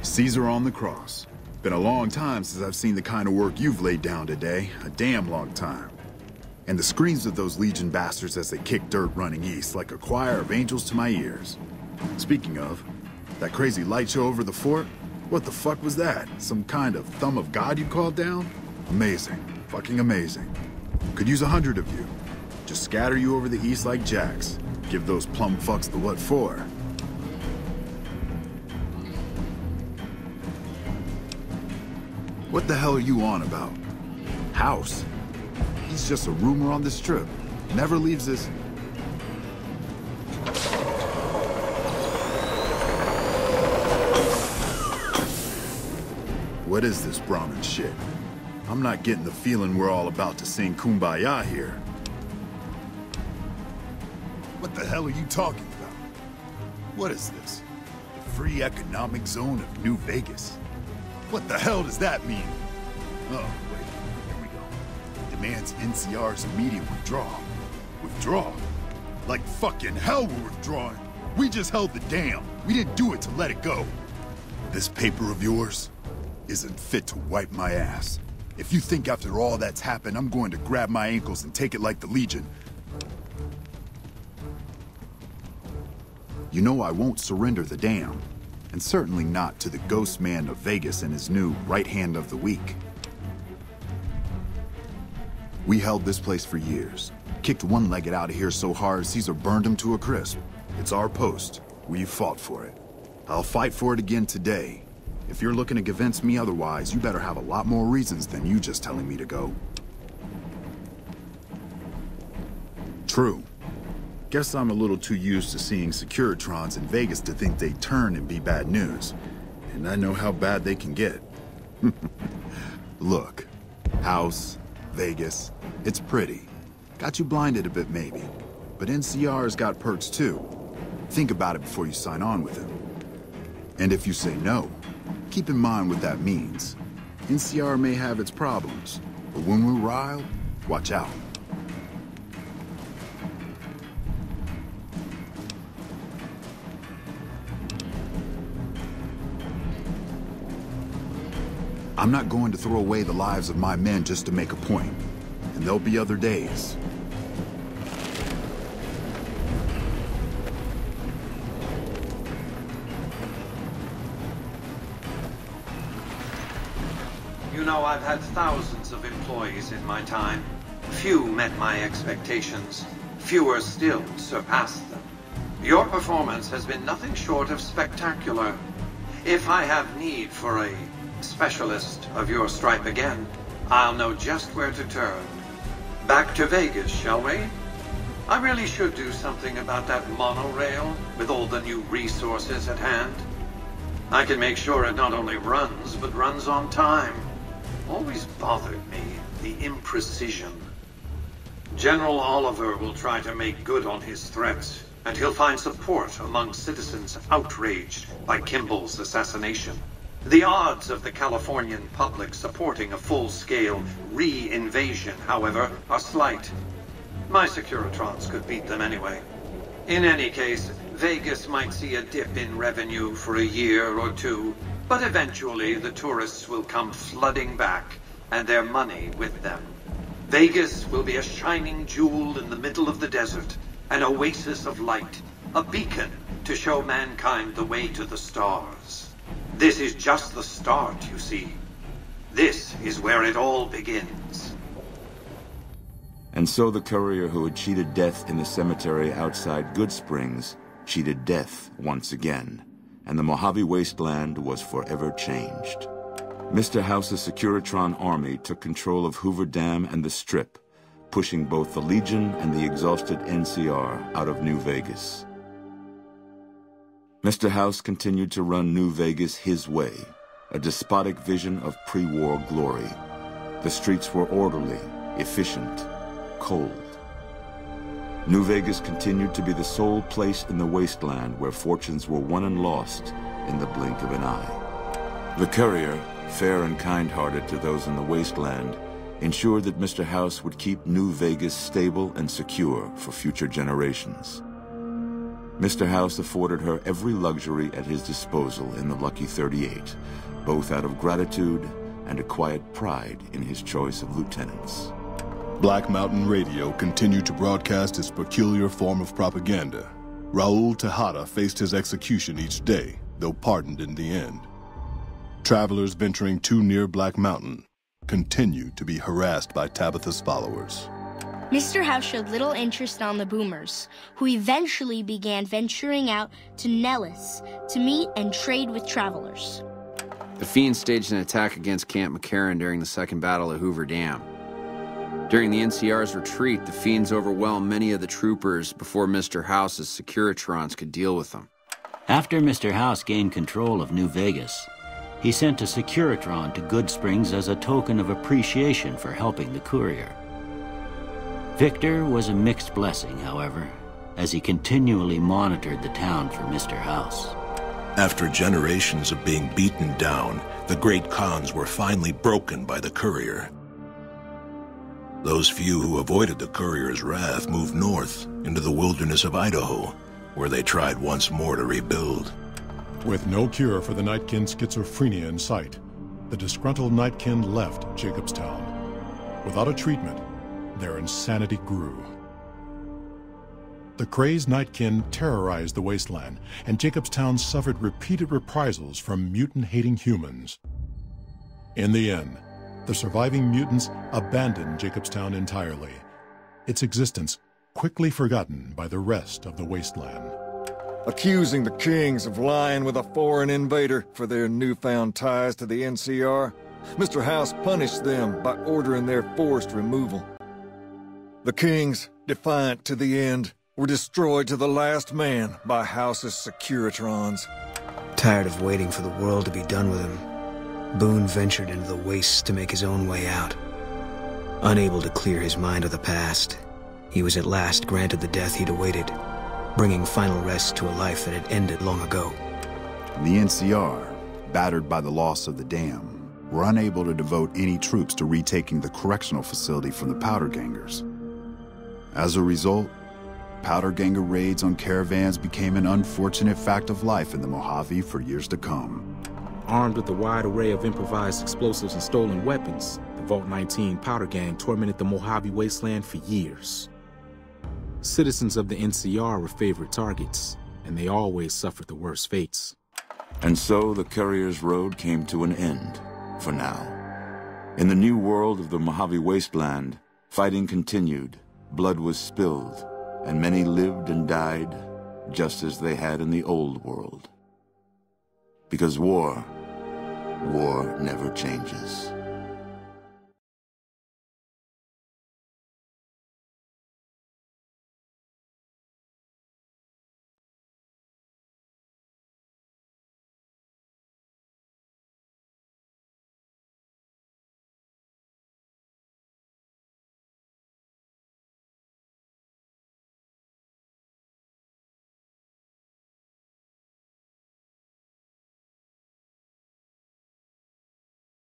Caesar on the cross. Been a long time since I've seen the kind of work you've laid down today. A damn long time. And the screams of those Legion bastards as they kick dirt running east like a choir of angels to my ears. Speaking of, that crazy light show over the fort? What the fuck was that? Some kind of thumb of God you called down? Amazing. Fucking amazing. Could use 100 of you. Just scatter you over the east like jacks. Give those plum fucks the what for. What the hell are you on about? House? He's just a rumor on the strip. Never leaves his... What is this Brahmin shit? I'm not getting the feeling we're all about to sing Kumbaya here. What the hell are you talking about? What is this? The free economic zone of New Vegas? What the hell does that mean? Oh, wait, here we go. Demands NCR's immediate withdrawal. Withdraw? Like fucking hell we're withdrawing. We just held the dam. We didn't do it to let it go. This paper of yours isn't fit to wipe my ass. If you think after all that's happened, I'm going to grab my ankles and take it like the Legion. You know I won't surrender the dam. And certainly not to the ghost man of Vegas and his new right hand of the week. We held this place for years. Kicked one-legged out of here so hard Caesar burned him to a crisp. It's our post. We've fought for it. I'll fight for it again today. If you're looking to convince me otherwise, you better have a lot more reasons than you just telling me to go. True. Guess I'm a little too used to seeing Securitrons in Vegas to think they turn and be bad news. And I know how bad they can get. Look, House, Vegas, it's pretty. Got you blinded a bit maybe. But NCR's got perks too. Think about it before you sign on with him. And if you say no, keep in mind what that means. NCR may have its problems, but when we're riled, watch out. I'm not going to throw away the lives of my men just to make a point. And there'll be other days. You know, I've had thousands of employees in my time. Few met my expectations. Fewer still surpassed them. Your performance has been nothing short of spectacular. If I have need for a specialist of your stripe again, I'll know just where to turn. Back to Vegas, shall we? I really should do something about that monorail with all the new resources at hand. I can make sure it not only runs, but runs on time. Always bothered me, the imprecision. General Oliver will try to make good on his threats, and he'll find support among citizens outraged by Kimball's assassination. The odds of the Californian public supporting a full-scale re-invasion, however, are slight. My Securitrons could beat them anyway. In any case, Vegas might see a dip in revenue for a year or two, but eventually the tourists will come flooding back, and their money with them. Vegas will be a shining jewel in the middle of the desert, an oasis of light, a beacon to show mankind the way to the stars. This is just the start, you see. This is where it all begins. And so the courier who had cheated death in the cemetery outside Good Springs cheated death once again, and the Mojave Wasteland was forever changed. Mr. House's Securitron army took control of Hoover Dam and the Strip, pushing both the Legion and the exhausted NCR out of New Vegas. Mr. House continued to run New Vegas his way, a despotic vision of pre-war glory. The streets were orderly, efficient, cold. New Vegas continued to be the sole place in the wasteland where fortunes were won and lost in the blink of an eye. The courier, fair and kind-hearted to those in the wasteland, ensured that Mr. House would keep New Vegas stable and secure for future generations. Mr.House afforded her every luxury at his disposal in the Lucky 38, both out of gratitude and a quiet pride in his choice of lieutenants. Black Mountain Radio continued to broadcast its peculiar form of propaganda. Raul Tejada faced his execution each day, though pardoned in the end. Travelers venturing too near Black Mountain continued to be harassed by Tabitha's followers. Mr. House showed little interest on the boomers, who eventually began venturing out to Nellis to meet and trade with travelers. The Fiends staged an attack against Camp McCarran during the Second Battle of Hoover Dam. During the NCR's retreat, the Fiends overwhelmed many of the troopers before Mr. House's Securitrons could deal with them. After Mr. House gained control of New Vegas, he sent a Securitron to Good Springs as a token of appreciation for helping the courier. Victor was a mixed blessing, however, as he continually monitored the town for Mr. House. After generations of being beaten down, the great Khans were finally broken by the courier. Those few who avoided the courier's wrath moved north into the wilderness of Idaho, where they tried once more to rebuild. With no cure for the Nightkin schizophrenia in sight, the disgruntled Nightkin left Jacobstown. Without a treatment, their insanity grew. The crazed Nightkin terrorized the wasteland, and Jacobstown suffered repeated reprisals from mutant-hating humans. In the end, the surviving mutants abandoned Jacobstown entirely, its existence quickly forgotten by the rest of the wasteland. Accusing the Kings of lying with a foreign invader for their newfound ties to the NCR, Mr. House punished them by ordering their forced removal. The Kings, defiant to the end, were destroyed to the last man by House's Securitrons. Tired of waiting for the world to be done with him, Boone ventured into the wastes to make his own way out. Unable to clear his mind of the past, he was at last granted the death he'd awaited, bringing final rest to a life that had ended long ago. The NCR, battered by the loss of the dam, were unable to devote any troops to retaking the correctional facility from the Powder Gangers. As a result, Powder Ganger raids on caravans became an unfortunate fact of life in the Mojave for years to come. Armed with a wide array of improvised explosives and stolen weapons, the Vault 19 Powder Gang tormented the Mojave wasteland for years. Citizens of the NCR were favorite targets, and they always suffered the worst fates. And so the courier's road came to an end, for now. In the new world of the Mojave wasteland, fighting continued, blood was spilled, and many lived and died just as they had in the old world. Because war never changes.